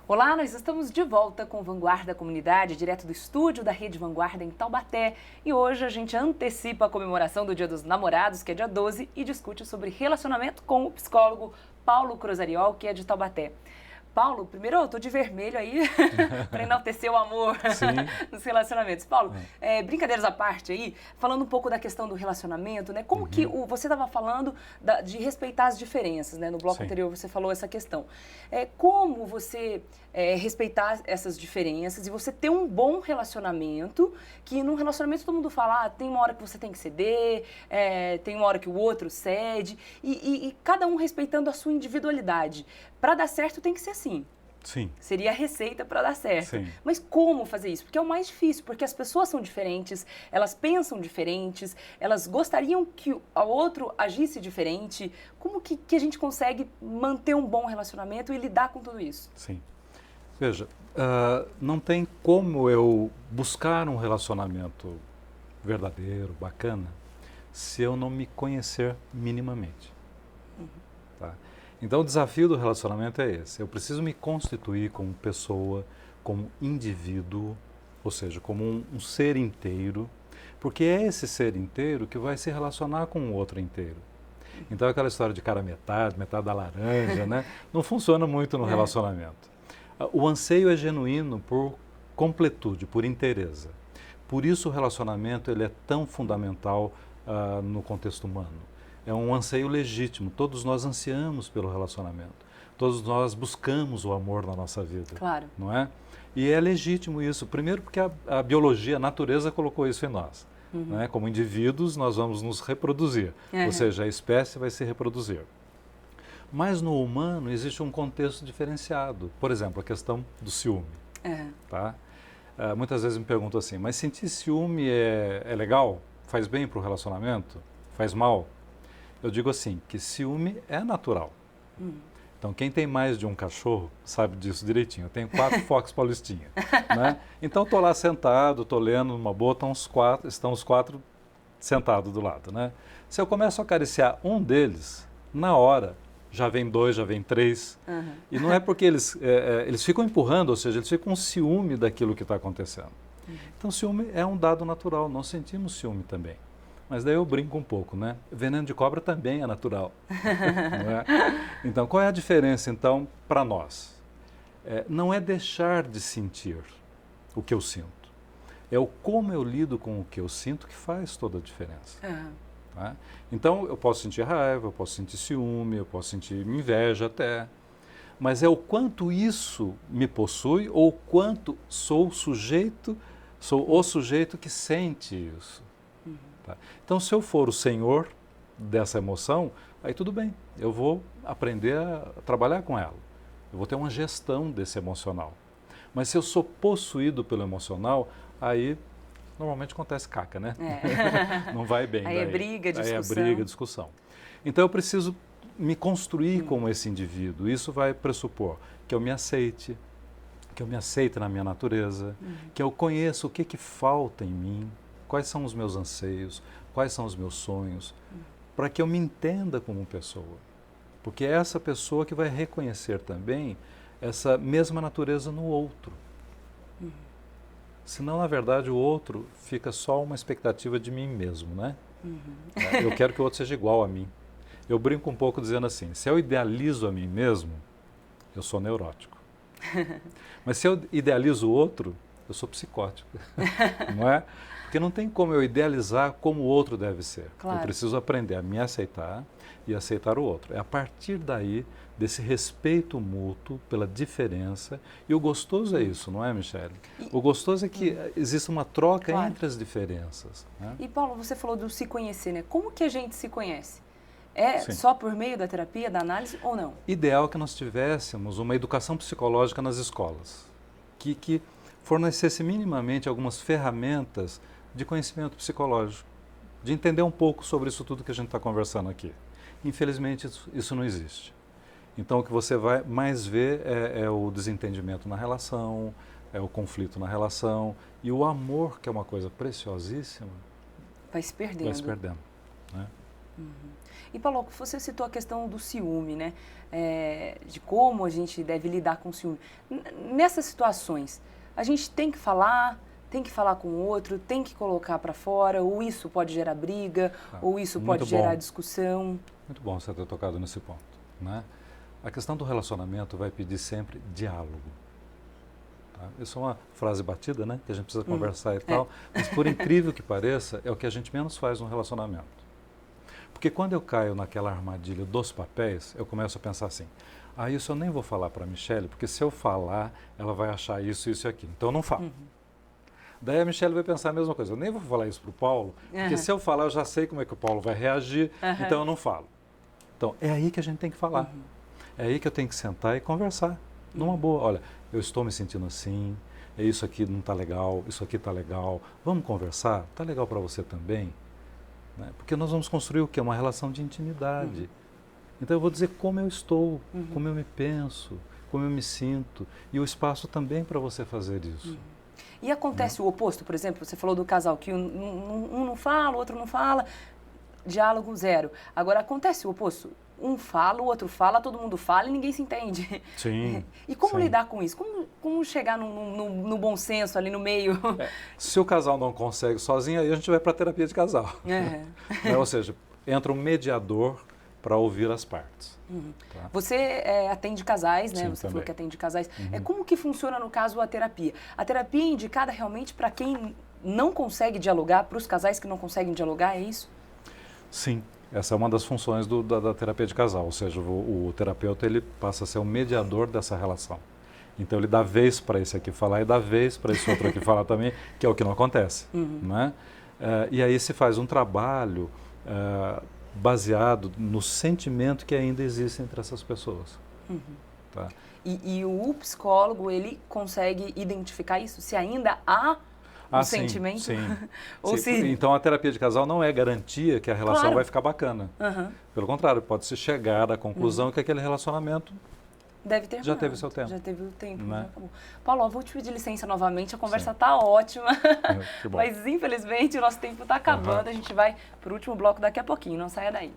Olá, nós estamos de volta com Vanguarda Comunidade, direto do estúdio da Rede Vanguarda em Taubaté. E hoje a gente antecipa a comemoração do Dia dos Namorados, que é dia 12, e discute sobre relacionamento com o psicólogo Paulo Cruzariol, que é de Taubaté. Paulo, primeiro eu tô de vermelho aí para enaltecer o amor nos relacionamentos. Paulo, brincadeiras à parte aí, falando um pouco da questão do relacionamento, né? Como que você estava falando de respeitar as diferenças, né? No bloco anterior você falou essa questão. Como você respeitar essas diferenças e você ter um bom relacionamento, que num relacionamento todo mundo fala, tem uma hora que você tem que ceder, tem uma hora que o outro cede, e cada um respeitando a sua individualidade. Para dar certo tem que ser assim. Sim. Seria a receita para dar certo. Sim. Mas como fazer isso? Porque é o mais difícil, porque as pessoas são diferentes, elas pensam diferentes, elas gostariam que o outro agisse diferente. Como que a gente consegue manter um bom relacionamento e lidar com tudo isso? Sim. Veja, não tem como eu buscar um relacionamento verdadeiro, bacana, se eu não me conhecer minimamente. Tá? Então, o desafio do relacionamento é esse. Eu preciso me constituir como pessoa, como indivíduo, ou seja, como um ser inteiro, porque é esse ser inteiro que vai se relacionar com o outro inteiro. Então, aquela história de cara metade da laranja, né? Não funciona muito no relacionamento. O anseio é genuíno por completude, por inteireza. Por isso, o relacionamento ele é tão fundamental no contexto humano. É um anseio legítimo, todos nós ansiamos pelo relacionamento, todos nós buscamos o amor na nossa vida, claro. Não é? E é legítimo isso, primeiro porque a biologia, a natureza colocou isso em nós. Né? Como indivíduos nós vamos nos reproduzir, ou seja, a espécie vai se reproduzir. Mas no humano existe um contexto diferenciado, por exemplo, a questão do ciúme. Tá? Muitas vezes me perguntam assim, mas sentir ciúme é legal? Faz bem para o relacionamento? Faz mal? Eu digo assim, que ciúme é natural. Então, quem tem mais de um cachorro sabe disso direitinho. Eu tenho 4 Fox Paulistinha. Né? Então, estou lá sentado, estou lendo numa boa, estão os 4 sentados do lado. Né? Se eu começo a acariciar um deles, na hora, já vem 2, já vem 3. E não é porque eles ficam empurrando, ou seja, eles ficam com ciúme daquilo que está acontecendo. Então, ciúme é um dado natural, nós sentimos ciúme também. Mas daí eu brinco um pouco, né? Veneno de cobra também é natural. Não é? Então, qual é a diferença, então, para nós? Não é deixar de sentir o que eu sinto. É o como eu lido com o que eu sinto que faz toda a diferença. Tá? Então, eu posso sentir raiva, eu posso sentir ciúme, eu posso sentir inveja até. Mas é o quanto isso me possui ou o quanto sou o sujeito que sente isso. Tá? Então, se eu for o senhor dessa emoção, aí tudo bem, eu vou aprender a trabalhar com ela. Eu vou ter uma gestão desse emocional. Mas se eu sou possuído pelo emocional, aí normalmente acontece caca, né? Não vai bem. Aí daí. É briga, discussão. Aí é briga, discussão. Então, eu preciso me construir como esse indivíduo. Isso vai pressupor que eu me aceite na minha natureza, que eu conheça o que falta em mim, quais são os meus anseios, quais são os meus sonhos, para que eu me entenda como pessoa. Porque é essa pessoa que vai reconhecer também essa mesma natureza no outro. Senão, na verdade, o outro fica só uma expectativa de mim mesmo, né? Eu quero que o outro seja igual a mim. Eu brinco um pouco dizendo assim, se eu idealizo a mim mesmo, eu sou neurótico. Mas se eu idealizo o outro, eu sou psicótico. Não é? Porque não tem como eu idealizar como o outro deve ser. Claro. Eu preciso aprender a me aceitar e aceitar o outro. É a partir daí, desse respeito mútuo pela diferença. E o gostoso é isso, não é, Michele? O gostoso é que existe uma troca entre as diferenças. Né? E, Paulo, você falou do se conhecer, né? Como que a gente se conhece? Sim. Só por meio da terapia, da análise ou não? Ideal que nós tivéssemos uma educação psicológica nas escolas, que fornecesse minimamente algumas ferramentas de conhecimento psicológico, de entender um pouco sobre isso tudo que a gente está conversando aqui. Infelizmente, isso não existe. Então, o que você vai mais ver é o desentendimento na relação, é o conflito na relação, e o amor, que é uma coisa preciosíssima, vai se perdendo. Vai se perdendo, né? E, Paulo, você citou a questão do ciúme, né? De como a gente deve lidar com o ciúme. Nessas situações, a gente tem que falar com o outro, tem que colocar para fora, ou isso pode gerar briga, ou isso pode gerar discussão? Muito bom você ter tocado nesse ponto, né? A questão do relacionamento vai pedir sempre diálogo. Tá? Isso é uma frase batida, né? Que a gente precisa conversar e tal, mas por incrível que pareça, é o que a gente menos faz no relacionamento. Porque quando eu caio naquela armadilha dos papéis, eu começo a pensar assim, isso eu nem vou falar para a Michele, porque se eu falar, ela vai achar isso, isso e aquilo. Então eu não falo. Daí a Michele vai pensar a mesma coisa, eu nem vou falar isso para o Paulo, porque se eu falar, eu já sei como é que o Paulo vai reagir, então eu não falo. Então é aí que a gente tem que falar. É aí que eu tenho que sentar e conversar, numa boa. Olha, eu estou me sentindo assim, isso aqui não está legal, isso aqui está legal, vamos conversar? Está legal para você também? Né? Porque nós vamos construir o quê? Uma relação de intimidade. Então eu vou dizer como eu estou, como eu me penso, como eu me sinto. E o espaço também para você fazer isso. E acontece o oposto, por exemplo, você falou do casal que um não fala, o outro não fala, diálogo zero. Agora acontece o oposto, um fala, o outro fala, todo mundo fala e ninguém se entende. Sim. E como lidar com isso? Como chegar no bom senso ali no meio? Se o casal não consegue sozinho, aí a gente vai para a terapia de casal. Ou seja, entra um mediador para ouvir as partes. Tá? Você atende casais, né? Sim, você também. falou que atende casais. Como que funciona, no caso, a terapia? A terapia é indicada realmente para quem não consegue dialogar, para os casais que não conseguem dialogar, é isso? Sim, essa é uma das funções da terapia de casal, ou seja, o terapeuta ele passa a ser o mediador dessa relação. Então ele dá vez para esse aqui falar e dá vez para esse outro aqui falar também, que é o que não acontece. Né? E aí se faz um trabalho baseado no sentimento que ainda existe entre essas pessoas. Tá? E o psicólogo, ele consegue identificar isso? Se ainda há um sentimento? Sim. Ou sim. se... Então a terapia de casal não é garantia que a relação vai ficar bacana. Pelo contrário, pode-se chegar à conclusão que aquele relacionamento já teve seu tempo. Já teve o tempo, né? Já acabou. Paulo, eu vou te pedir licença novamente, a conversa está ótima, que bom. Mas infelizmente o nosso tempo está acabando, a gente vai para o último bloco daqui a pouquinho, não saia daí.